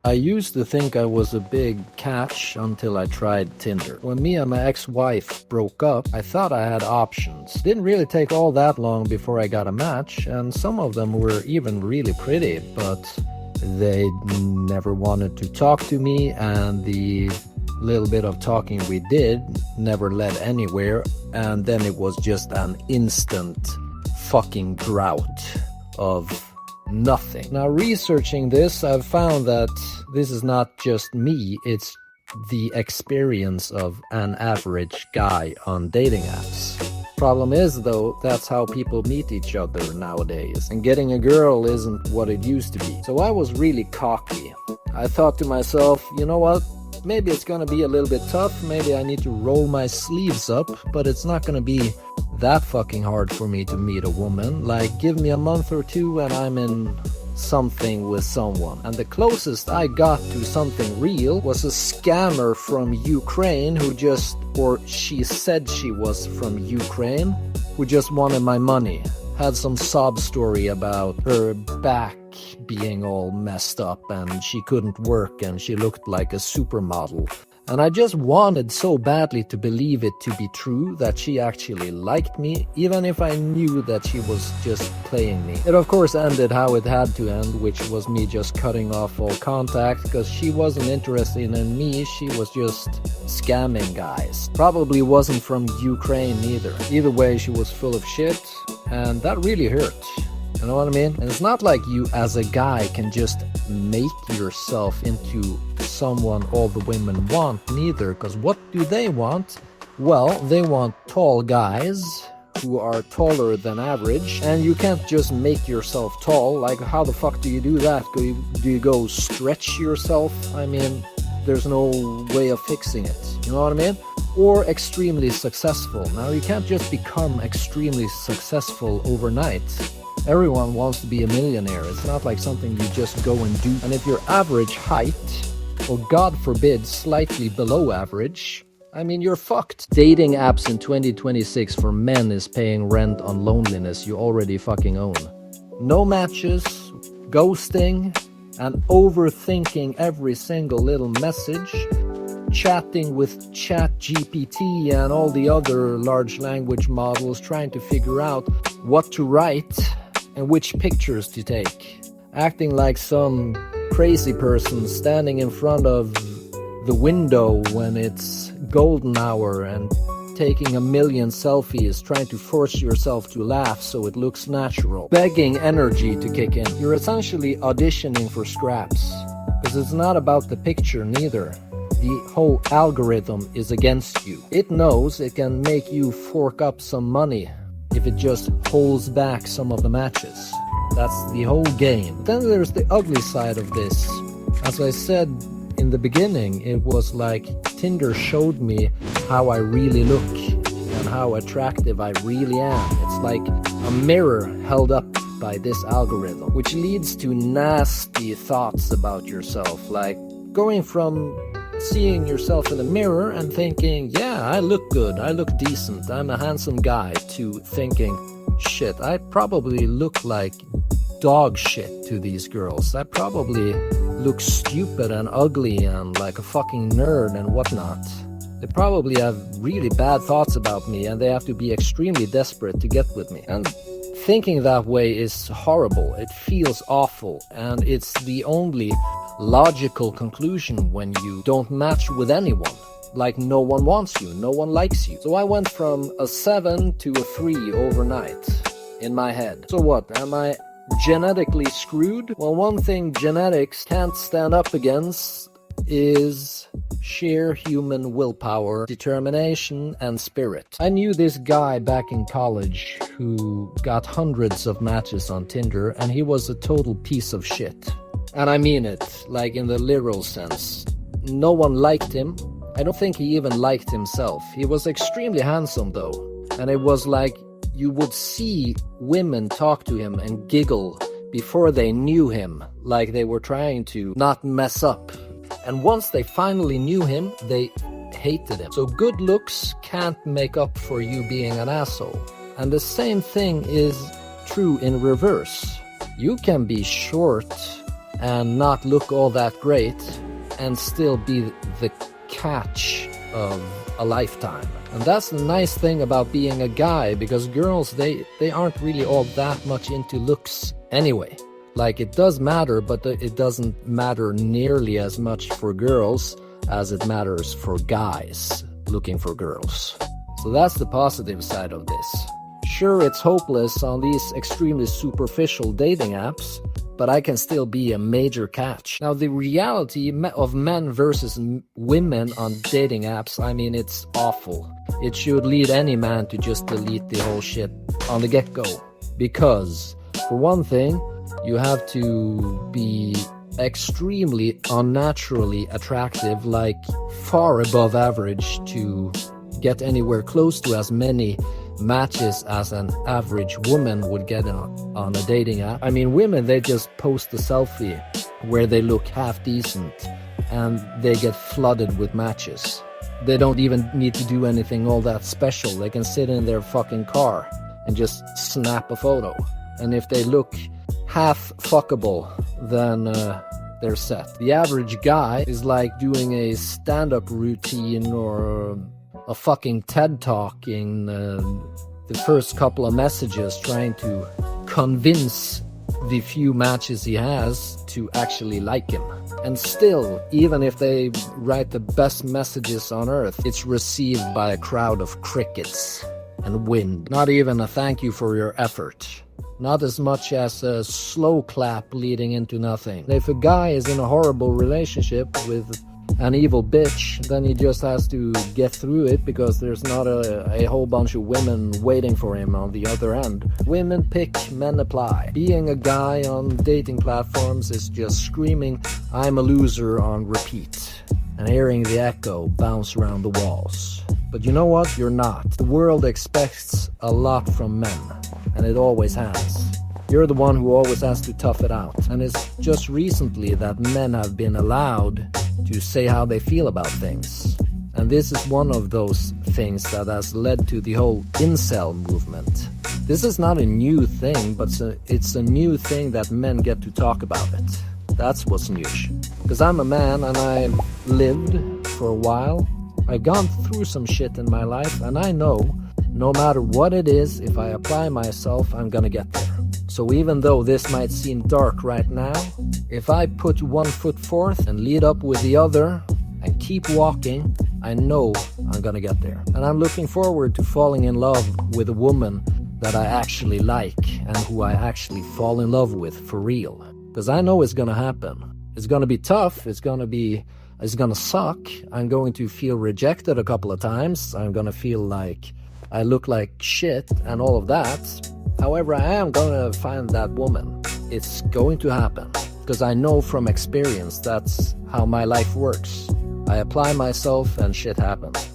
I used to think I was a big catch until I tried Tinder. When me and my ex-wife broke up, I thought I had options. Didn't really take all that long before I got a match, and some of them were even really pretty, but they never wanted to talk to me, and the little bit of talking we did never led anywhere, and then it was just an instant fucking drought of nothing. Now, researching this, I've found that this is not just me, it's the experience of an average guy on dating apps. Problem is, though, that's how people meet each other nowadays, and getting a girl isn't what it used to be. So I was really cocky. I thought to myself, you know what? Maybe it's gonna be a little bit tough, maybe I need to roll my sleeves up, but it's not gonna be that fucking hard for me to meet a woman. Like, give me a month or two and I'm in something with someone. And the closest I got to something real was a scammer from Ukraine who just, or she said she was from Ukraine, who just wanted my money. Had some sob story about her back being all messed up and she couldn't work and she looked like a supermodel. And I just wanted so badly to believe it to be true, that she actually liked me, even if I knew that she was just playing me. It of course ended how it had to end, which was me just cutting off all contact, because she wasn't interested in me, she was just scamming guys. Probably wasn't from Ukraine either. Either way, she was full of shit, and that really hurt. You know what I mean? And it's not like you as a guy can just make yourself into someone all the women want neither, because what do they want? Well, they want tall guys who are taller than average, and you can't just make yourself tall. Like, how the fuck do you do that? Do you go stretch yourself? I mean, there's no way of fixing it. You know what I mean? Or extremely successful. Now, you can't just become extremely successful overnight. Everyone wants to be a millionaire. It's not like something you just go and do. And if you're average height, or God forbid, slightly below average, I mean, you're fucked. Dating apps in 2026 for men is paying rent on loneliness you already fucking own. No matches, ghosting, and overthinking every single little message, chatting with ChatGPT and all the other large language models, trying to figure out what to write and which pictures to take. Acting like some crazy person standing in front of the window when it's golden hour and taking a million selfies, trying to force yourself to laugh so it looks natural. Begging energy to kick in. You're essentially auditioning for scraps. Because it's not about the picture neither. The whole algorithm is against you. It knows it can make you fork up some money if it just holds back some of the matches. That's the whole game. Then there's the ugly side of this. As I said in the beginning, it was like Tinder showed me how I really look and how attractive I really am. It's like a mirror held up by this algorithm, which leads to nasty thoughts about yourself, like going from seeing yourself in the mirror and thinking, yeah, I look good, I look decent, I'm a handsome guy, to thinking, shit, I probably look like dog shit to these girls. I probably look stupid and ugly and like a fucking nerd and whatnot. They probably have really bad thoughts about me and they have to be extremely desperate to get with me. And thinking that way is horrible. It feels awful, and it's the only logical conclusion when you don't match with anyone. Like, no one wants you, no one likes you. So I went from a 7 to a 3 overnight in my head. So what, am I genetically screwed? Well, one thing genetics can't stand up against is sheer human willpower, determination, and spirit. I knew this guy back in college who got hundreds of matches on Tinder, and he was a total piece of shit. And I mean it, like in the literal sense. No one liked him. I don't think he even liked himself. He was extremely handsome though. And it was like you would see women talk to him and giggle before they knew him, like they were trying to not mess up. And once they finally knew him, they hated him. So good looks can't make up for you being an asshole. And the same thing is true in reverse. You can be short and not look all that great and still be the catch of a lifetime. And that's the nice thing about being a guy, because girls, they aren't really all that much into looks anyway. Like, it does matter, but it doesn't matter nearly as much for girls as it matters for guys looking for girls. So that's the positive side of this. Sure, it's hopeless on these extremely superficial dating apps, but I can still be a major catch. Now, the reality of men versus women on dating apps, I mean, it's awful. It should lead any man to just delete the whole shit on the get-go. Because, for one thing, you have to be extremely unnaturally attractive, like far above average, to get anywhere close to as many matches as an average woman would get on a dating app. I mean, women, they just post a selfie where they look half decent and they get flooded with matches. They don't even need to do anything all that special. They can sit in their fucking car and just snap a photo. And if they look half fuckable, then they're set. The average guy is like doing a stand-up routine or a fucking TED Talk in the first couple of messages, trying to convince the few matches he has to actually like him. And still, even if they write the best messages on earth, it's received by a crowd of crickets and wind. Not even a thank you for your effort. Not as much as a slow clap leading into nothing. If a guy is in a horrible relationship with an evil bitch, then he just has to get through it, because there's not a whole bunch of women waiting for him on the other end. Women pick, men apply. Being a guy on dating platforms is just screaming "I'm a loser" on repeat and hearing the echo bounce around the walls. But you know what? You're not. The world expects a lot from men, and it always has. You're the one who always has to tough it out. And it's just recently that men have been allowed to say how they feel about things. And this is one of those things that has led to the whole incel movement. This is not a new thing, but it's a new thing that men get to talk about it. That's what's new. Because I'm a man and I've lived for a while. I've gone through some shit in my life, and I know no matter what it is, if I apply myself, I'm gonna get there. So even though this might seem dark right now, if I put one foot forth and lead up with the other and keep walking, I know I'm gonna get there. And I'm looking forward to falling in love with a woman that I actually like and who I actually fall in love with for real. Because I know it's gonna happen. It's gonna be tough, it's gonna suck. I'm going to feel rejected a couple of times. I'm gonna feel like I look like shit and all of that. However, I am gonna find that woman. It's going to happen. Because I know from experience that's how my life works. I apply myself and shit happens.